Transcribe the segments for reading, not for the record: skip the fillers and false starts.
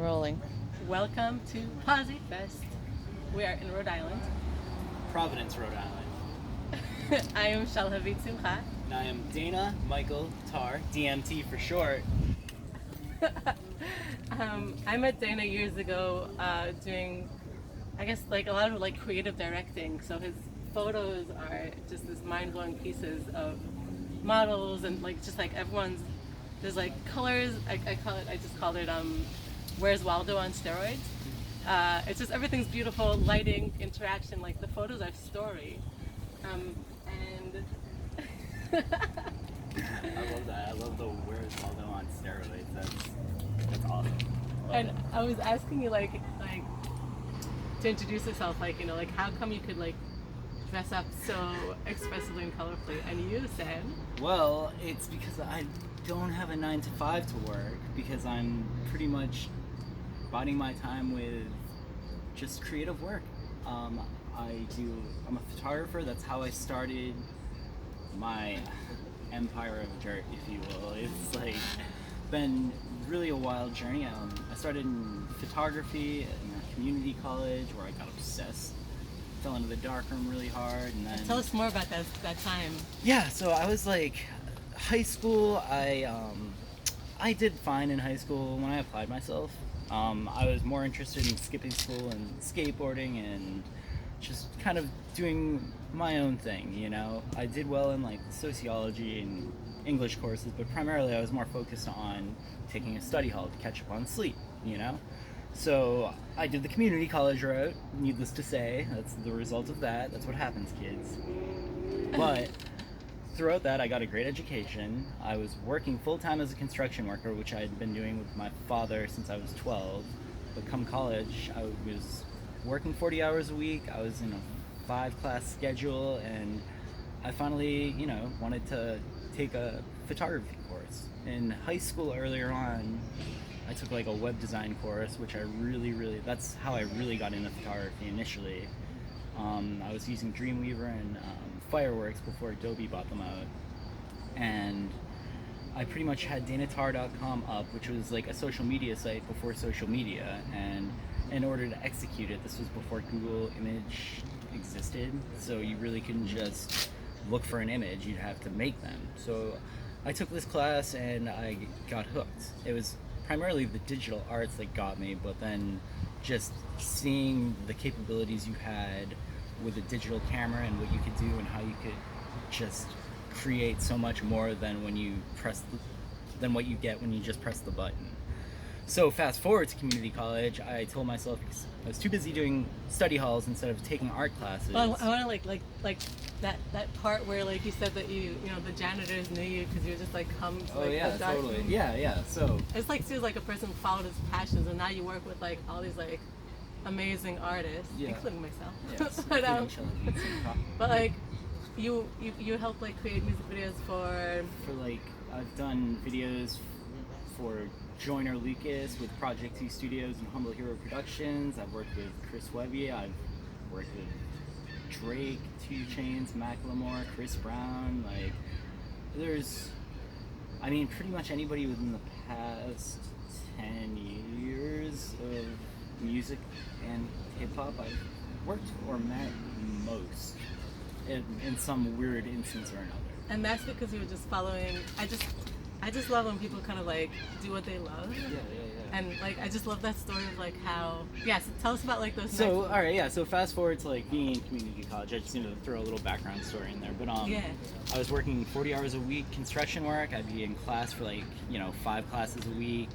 rolling. Welcome to Posse Fest. We are in Rhode Island. Providence, Rhode Island. I am Shalhavit-Simcha. And I am Dana Tarr, DMT for short. I met Dana years ago doing, I guess, like a lot of like creative directing. So his photos are just this mind-blowing pieces of models and like just like everyone's. There's like colors. I just called it Where's Waldo on steroids. It's just everything's beautiful, lighting, interaction. Like the photos are story, and. I love that. I love the Where's Waldo on steroids. That's awesome. And I was asking you like to introduce yourself, like like how come you could like dress up so expressively and colorfully, and you said, well, it's because I don't have a 9 to 5 to work, because I'm pretty much biding my time with just creative work. I'm a photographer. That's how I started my empire of dirt, if you will. It's like been really a wild journey. I started in photography in a community college where I got obsessed, fell into the darkroom really hard, and then tell us more about that time. Yeah, so I was like high school. I did fine in high school when I applied myself. I was more interested in skipping school and skateboarding and just kind of doing my own thing, I did well in like sociology and English courses, but primarily I was more focused on taking a study hall to catch up on sleep, So I did the community college route, needless to say. That's the result of that. That's what happens, kids. But throughout that, I got a great education. I was working full-time as a construction worker, which I had been doing with my father since I was 12. But come college, I was working 40 hours a week. I was in a 5-class schedule, and I finally, wanted to take a photography course. In high school earlier on, I took like a web design course, which I really, that's how I really got into photography initially. I was using Dreamweaver and Fireworks before Adobe bought them out, and I pretty much had danatarr.com up, which was like a social media site before social media, and in order to execute it, this was before Google Image existed, so you really couldn't just look for an image, you'd have to make them. So I took this class and I got hooked. It was primarily the digital arts that got me, but then just seeing the capabilities you had with a digital camera and what you could do and how you could just create so much more than when you than what you get when you just press the button. So fast forward to community college, I told myself, because I was too busy doing study halls instead of taking art classes. Well, I want to like that part where like you said that you the janitors knew you because you just like come to like the dark totally room. yeah So it's like she was like a person who followed his passions, and now you work with like all these like amazing artists, including myself. Yes, but like you help like create music videos for like I've done videos for Joyner Lucas with Project 2 Studios and Humble Hero Productions. I've worked with Chris Webby. I've worked with Drake, 2Chainz, Macklemore, Chris Brown. Like, pretty much anybody within the past 10 years of music and hip-hop I've worked or met most in some weird instance or another. And that's because you were just following. I just love when people kind of like do what they love. Yeah. And like I just love that story of like how. Yeah. So tell us about like those. So all right, yeah. So fast forward to like being in community college. I just need to throw a little background story in there. But I was working 40 hours a week construction work. I'd be in class for like 5 classes a week.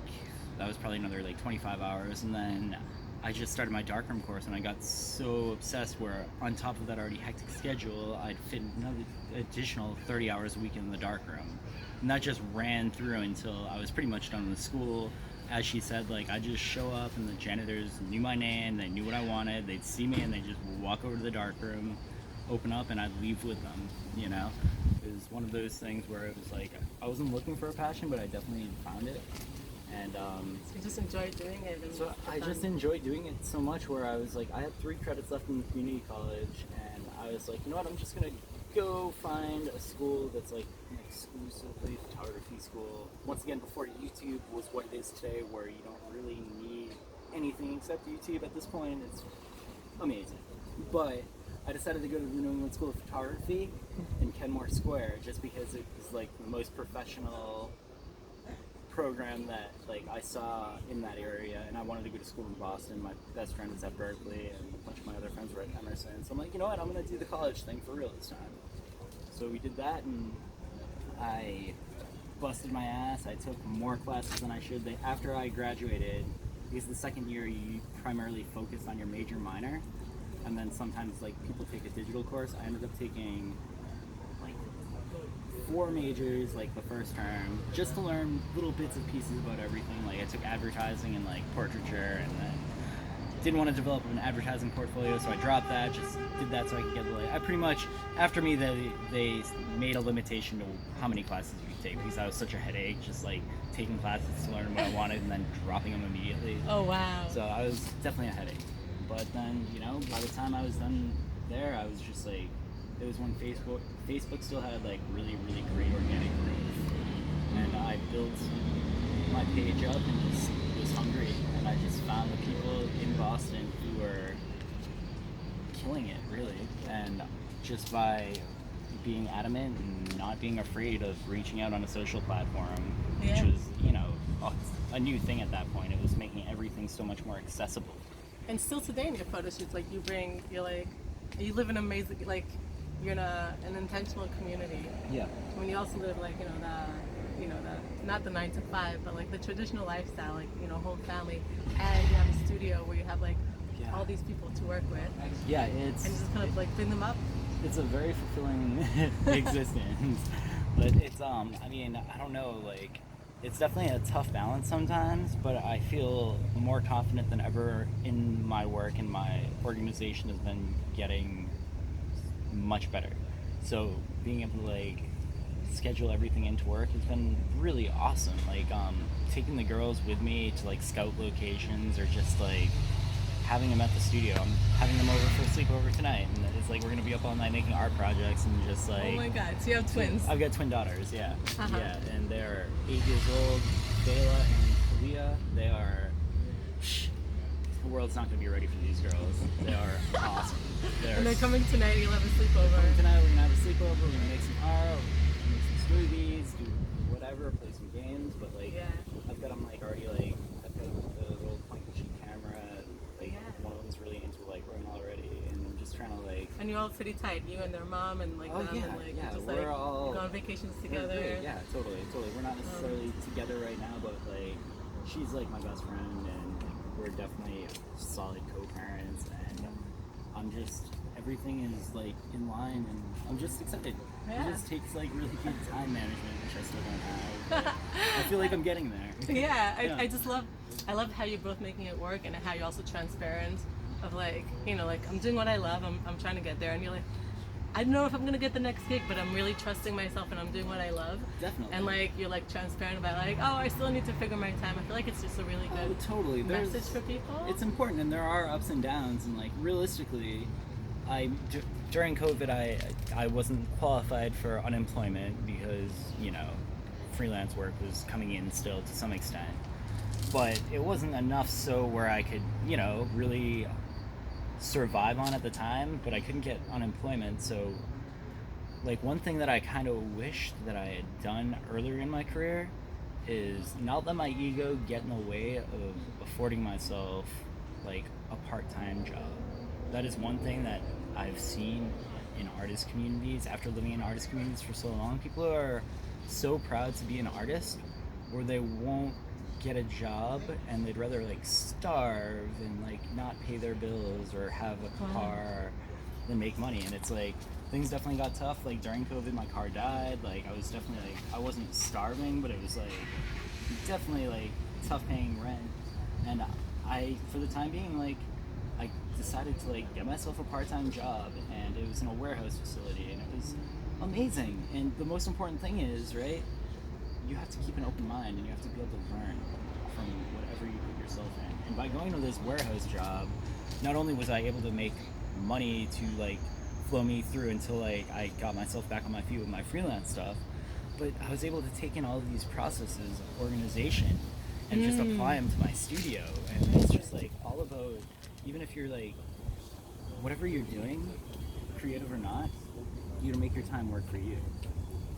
That was probably another like 25 hours, and then I just started my darkroom course, and I got so obsessed where on top of that already hectic schedule, I'd fit another additional 30 hours a week in the darkroom. And that just ran through until I was pretty much done with school. As she said, like I'd just show up and the janitors knew my name, they knew what I wanted, they'd see me and they'd just walk over to the darkroom, open up, and I'd leave with them, It was one of those things where it was like, I wasn't looking for a passion, but I definitely found it. And so you just enjoyed doing it. And so I just enjoyed doing it so much where I was like, I had 3 credits left in community college, and I was like, you know what, I'm just gonna go find a school that's like an exclusively photography school. Once again, before YouTube was what it is today, where you don't really need anything except YouTube at this point. It's amazing. But I decided to go to the New England School of Photography in Kenmore Square just because it was like the most professional program that like I saw in that area, and I wanted to go to school in Boston. My best friend was at Berkeley, and a bunch of my other friends were at Emerson. So I'm like, you know what, I'm gonna do the college thing for real this time. So we did that, and I busted my ass. I took more classes than I should. After I graduated, because the second year you primarily focus on your major minor, and then sometimes like people take a digital course. I ended up taking like 4 majors like the first term just to learn little bits and pieces about everything. Like I took advertising and like portraiture, and then didn't want to develop an advertising portfolio, so I dropped that. Just did that so I could get the like. I pretty much after me they made a limitation to how many classes you could take because I was such a headache, just like taking classes to learn what I wanted and then dropping them immediately. Oh wow. So I was definitely a headache. But then, you know, by the time I was done there, I was just like, it was when Facebook still had like really, really great organic growth. And I built my page up and just was hungry. And I just found the people in Boston who were killing it, really. And just by being adamant and not being afraid of reaching out on a social platform, which was, you know, a new thing at that point. It was making everything so much more accessible. And still today in your photo shoots, like you live in an amazing, like you're in an intentional community. Yeah. When you also live like, not the 9 to 5, but like the traditional lifestyle, like, whole family, and you have a studio where you have like all these people to work with. Yeah, it's... And just kind of like bring them up. It's a very fulfilling existence. But it's, I mean, I don't know, like, it's definitely a tough balance sometimes, but I feel more confident than ever in my work, and my organization has been getting much better. So being able to like schedule everything into work has been really awesome. Like taking the girls with me to like scout locations, or just like having them at the studio. I'm having them over for a sleepover tonight, and it's like we're gonna be up all night making art projects and just like... Oh my god, so you have twins? I've got twin daughters, yeah. Yeah, and they're 8 years old, Bela and Kalia. They are... The world's not gonna be ready for these girls. They are awesome. And they're coming tonight, you'll have a sleepover. Coming tonight, we're gonna have a sleepover, we're gonna make some art, make some smoothies, do whatever, play some games, but like, I've got them like already like, I've got the little point and shoot camera, like one of them's really into like running already, and I'm just trying to like... And you're all pretty tight, you and their mom and like them, and like just we're like all go on vacations together. Yeah, totally. We're not necessarily together right now, but like, she's like my best friend, and like, we're definitely solid co-parents, and I'm just... Everything is like in line, and I'm just excited. It just takes like really good time management, which I still don't have. I feel like I'm getting there. I love how you're both making it work, and how you're also transparent of like, like I'm doing what I love, I'm trying to get there, and you're like, I don't know if I'm gonna get the next gig, but I'm really trusting myself and I'm doing what I love. Definitely. And like you're like transparent about like, oh, I still need to figure my time. I feel like it's just a really good message for people. It's important, and there are ups and downs, and like realistically, during COVID, I wasn't qualified for unemployment because, freelance work was coming in still to some extent. But it wasn't enough so where I could, really survive on at the time, but I couldn't get unemployment. So, like, one thing that I kind of wished that I had done earlier in my career is not let my ego get in the way of affording myself, like, a part-time job. That is one thing that I've seen in artist communities. After living in artist communities for so long, people are so proud to be an artist, or they won't get a job and they'd rather like starve and like not pay their bills or have a car than make money. And it's like, things definitely got tough. Like during COVID, my car died. Like I was definitely like, I wasn't starving, but it was like definitely like tough paying rent. And I, for the time being, like I decided to like get myself a part-time job, and it was in a warehouse facility, and it was amazing. And the most important thing is, right, you have to keep an open mind, and you have to be able to learn from whatever you put yourself in. And by going to this warehouse job, not only was I able to make money to like flow me through until like I got myself back on my feet with my freelance stuff, but I was able to take in all of these processes of organization and just apply them to my studio. And it's just just like all about, even if you're like, whatever you're doing, creative or not, you to make your time work for you.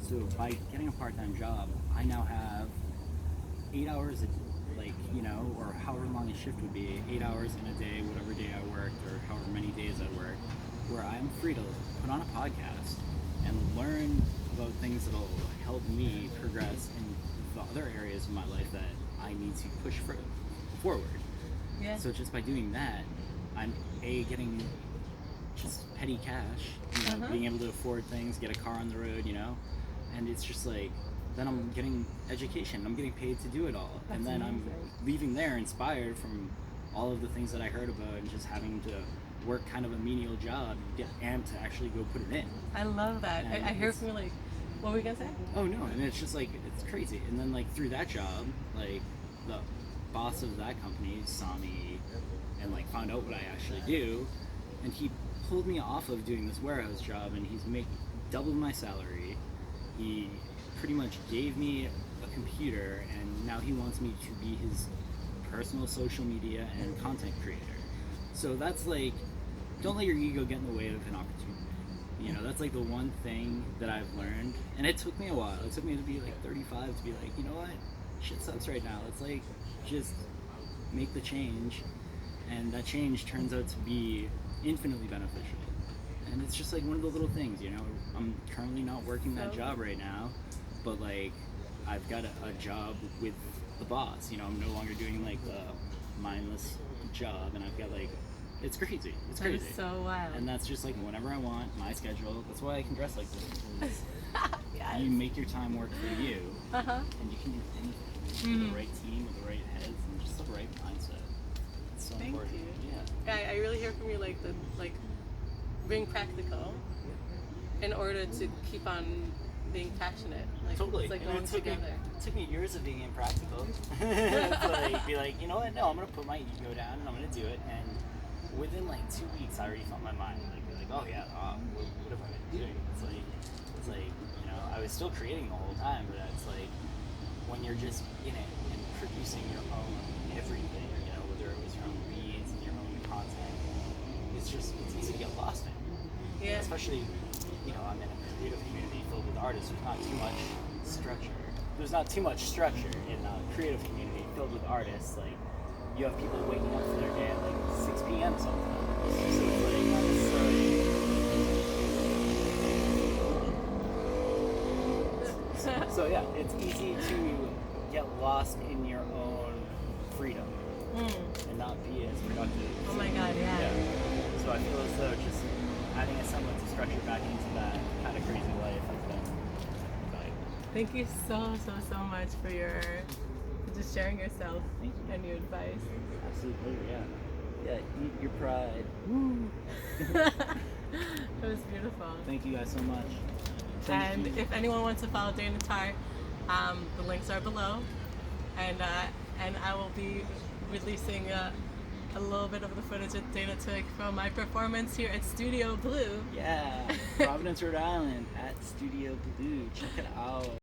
So by getting a part-time job, I now have 8 hours, like, you know, or however long a shift would be, 8 hours in a day, whatever day I worked, or however many days I worked, where I'm free to put on a podcast and learn about things that'll help me progress in the other areas of my life that I need to push forward. Yeah. So just by doing that, I'm getting just petty cash, you know, being able to afford things, get a car on the road, you know, and it's just like, then I'm getting education, I'm getting paid to do it all. That's and then amazing. I'm leaving there inspired from all of the things that I heard about and just having to work kind of a menial job and get amped to actually go put it in. I love that. And I hear from you, like, what were we gonna say? Oh no, and it's just like, it's crazy. And then like through that job, like the boss of that company saw me and like found out what I actually do, and he pulled me off of doing this warehouse job, and he's doubled my salary. He pretty much gave me a computer, and now he wants me to be his personal social media and content creator. So that's like, don't let your ego get in the way of an opportunity. You know, that's like the one thing that I've learned, and it took me a while. It took me to be like 35 to be like, you know what, shit sucks right now. Let's like just make the change, and that change turns out to be infinitely beneficial. And it's just like one of the little things, you know. I'm currently not working that job right now, but like I've got a job with the boss. You know, I'm no longer doing like the mindless job, and I've got like, it's crazy. It's crazy. That is so wild. And that's just like whenever I want, my schedule. That's why I can dress like this. Yes. You make your time work for you, and you can do anything with the right team, with the right heads, and just the right mindset. It's so Thank important. you. Yeah. I really hear from you like being practical in order to keep on being passionate. Like, Totally. it's like And going it together. took me years of being impractical. To like, be like, you know what? No, I'm gonna put my ego down and I'm gonna do it. And within like 2 weeks, I already felt my mind like oh yeah, what have I been doing? It's like, you know, I was still creating the whole time, but it's like when you're just in it and producing your own everything, you know, whether it was your own reads and your own content, it's easy to get lost in. Yeah. Especially, you know, I'm in a creative community filled with artists. There's not too much structure. There's not too much structure in a creative community filled with artists. Like, you have people waking up for their day at like 6 p.m. sometimes. So it's like not necessarily. So yeah, it's easy to get lost in your own freedom and not be as productive. Oh my God, yeah. So I feel as though just adding a semblance of structure back into that kind of crazy life has been valuable. Thank you so much for just sharing yourself and your advice. Absolutely, yeah. Yeah, eat your pride. It was beautiful. Thank you guys so much. And if anyone wants to follow Dana Tarr, the links are below, and I will be releasing a little bit of the footage that Dana took from my performance here at Studio Blue. Yeah, Providence, Rhode Island at Studio Blue. Check it out.